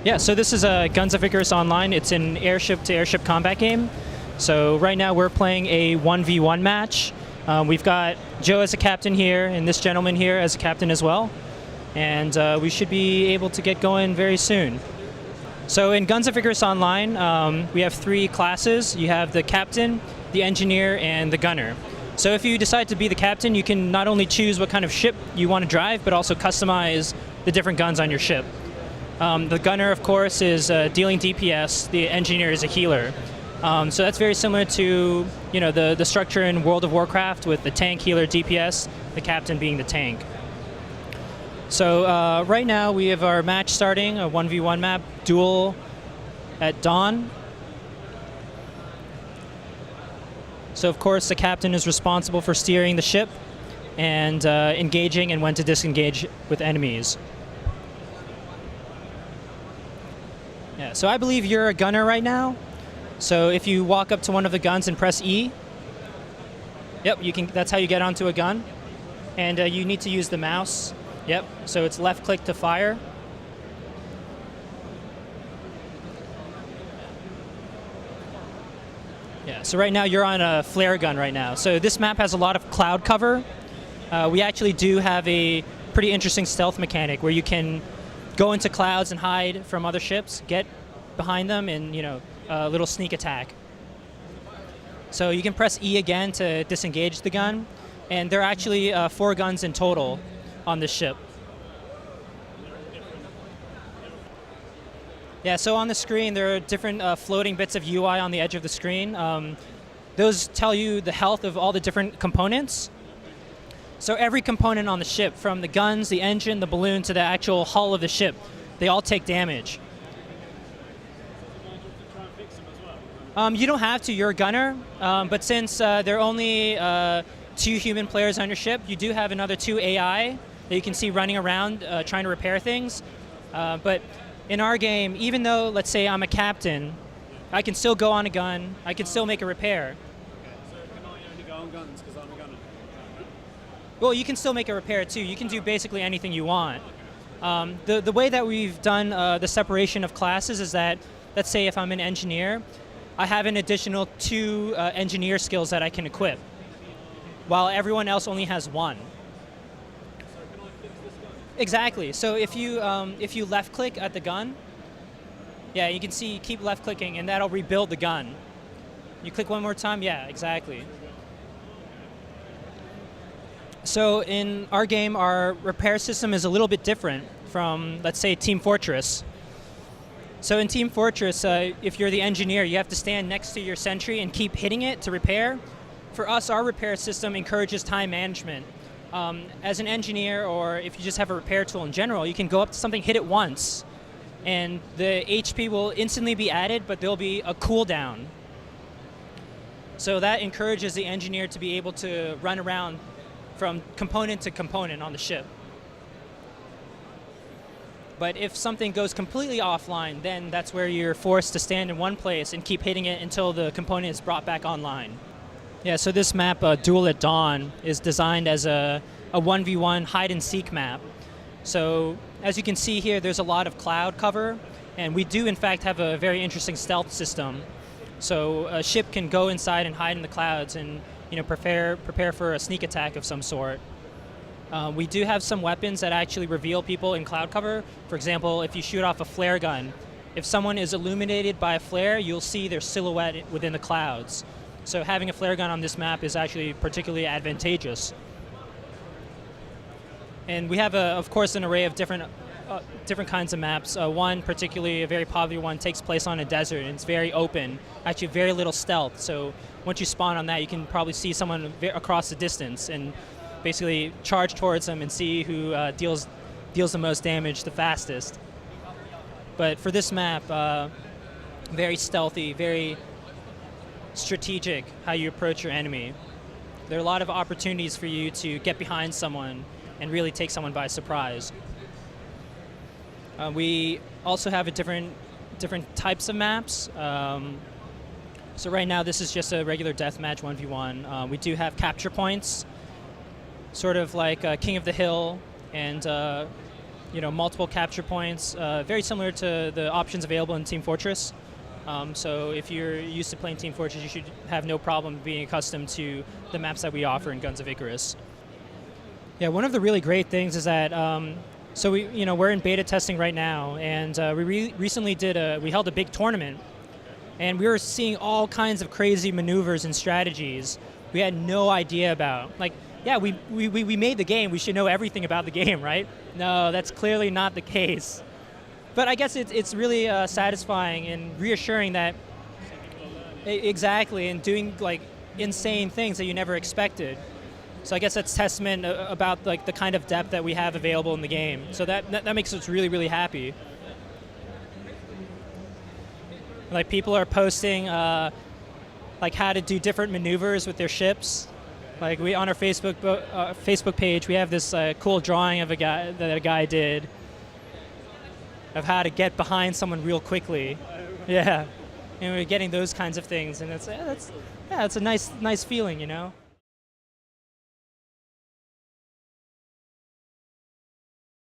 Yeah, so this is a Guns of Icarus Online. It's an airship-to-airship combat game. So right now we're playing a 1v1 match. We've got Joe as a captain here, and this gentleman here as a captain as well. And we should be able to get going very soon. So in Guns of Icarus Online, we have 3 classes. You have the captain, the engineer, and the gunner. So if you decide to be the captain, you can not only choose what kind of ship you want to drive, but also customize the different guns on your ship. The gunner, of course, is dealing DPS. The engineer is a healer. So that's very similar to the structure in World of Warcraft with the tank, healer, DPS, the captain being the tank. So right now we have our match starting, a 1v1 map, duel at dawn. So of course the captain is responsible for steering the ship and engaging and when to disengage with enemies. Yeah, so I believe you're a gunner right now. So if you walk up to one of the guns and press E, yep, you can. That's how you get onto a gun. And you need to use the mouse. Yep, so it's left click to fire. Yeah, so right now you're on a flare gun right now. So this map has a lot of cloud cover. We actually do have a pretty interesting stealth mechanic where you can go into clouds and hide from other ships, get behind them, and a little sneak attack. So you can press E again to disengage the gun, and there are actually 4 guns in total on this ship. Yeah, so on the screen there are different floating bits of UI on the edge of the screen. Those tell you the health of all the different components. So every component on the ship, from the guns, the engine, the balloon, to the actual hull of the ship, they all take damage. You don't have to, you're a gunner, but since there are only 2 human players on your ship, you do have another 2 AI that you can see running around trying to repair things. But in our game, even though, let's say I'm a captain, I can still go on a gun, I can still make a repair. So can I only go on guns because I'm a gunner? Well, you can still make a repair too. You can do basically anything you want. The way that we've done the separation of classes is that, let's say if I'm an engineer, I have an additional 2 engineer skills that I can equip, while everyone else only has 1. So can I fix this gun? Exactly. So if you left click at the gun, yeah, you can see keep left clicking and that'll rebuild the gun. You click one more time, yeah, exactly. So in our game, our repair system is a little bit different from, let's say, Team Fortress. So in Team Fortress, if you're the engineer, you have to stand next to your sentry and keep hitting it to repair. For us, our repair system encourages time management. As an engineer, or if you just have a repair tool in general, you can go up to something, hit it once, and the HP will instantly be added, but there'll be a cooldown. So that encourages the engineer to be able to run around from component to component on the ship. But if something goes completely offline, then that's where you're forced to stand in one place and keep hitting it until the component is brought back online. Yeah, so this map, Duel at Dawn, is designed as a 1v1 hide-and-seek map. So as you can see here, there's a lot of cloud cover, and we do in fact have a very interesting stealth system. So a ship can go inside and hide in the clouds and prepare for a sneak attack of some sort. We do have some weapons that actually reveal people in cloud cover. For example, if you shoot off a flare gun, if someone is illuminated by a flare, you'll see their silhouette within the clouds. So having a flare gun on this map is actually particularly advantageous. And we have, of course, an array of different kinds of maps. One, particularly a very popular one, takes place on a desert, and it's very open, actually very little stealth. So once you spawn on that, you can probably see someone across the distance and basically charge towards them and see who deals the most damage the fastest. But for this map, very stealthy, very strategic how you approach your enemy. There are a lot of opportunities for you to get behind someone and really take someone by surprise. We also have different types of maps. So right now this is just a regular deathmatch 1v1. We do have capture points, sort of like King of the Hill and multiple capture points, very similar to the options available in Team Fortress. So if you're used to playing Team Fortress, you should have no problem being accustomed to the maps that we offer in Guns of Icarus. Yeah, one of the really great things is that so we're in beta testing right now, and we recently we held a big tournament, and we were seeing all kinds of crazy maneuvers and strategies we had no idea about. Like, yeah, we made the game, we should know everything about the game, right? No, that's clearly not the case. But I guess it's really satisfying and reassuring that exactly, and doing like insane things that you never expected. So I guess that's testament about like the kind of depth that we have available in the game. So that makes us really, really happy. Like, people are posting like how to do different maneuvers with their ships. Like, we on our Facebook page, we have this cool drawing of a guy did of how to get behind someone real quickly. Yeah, and we're getting those kinds of things, and it's a nice feeling,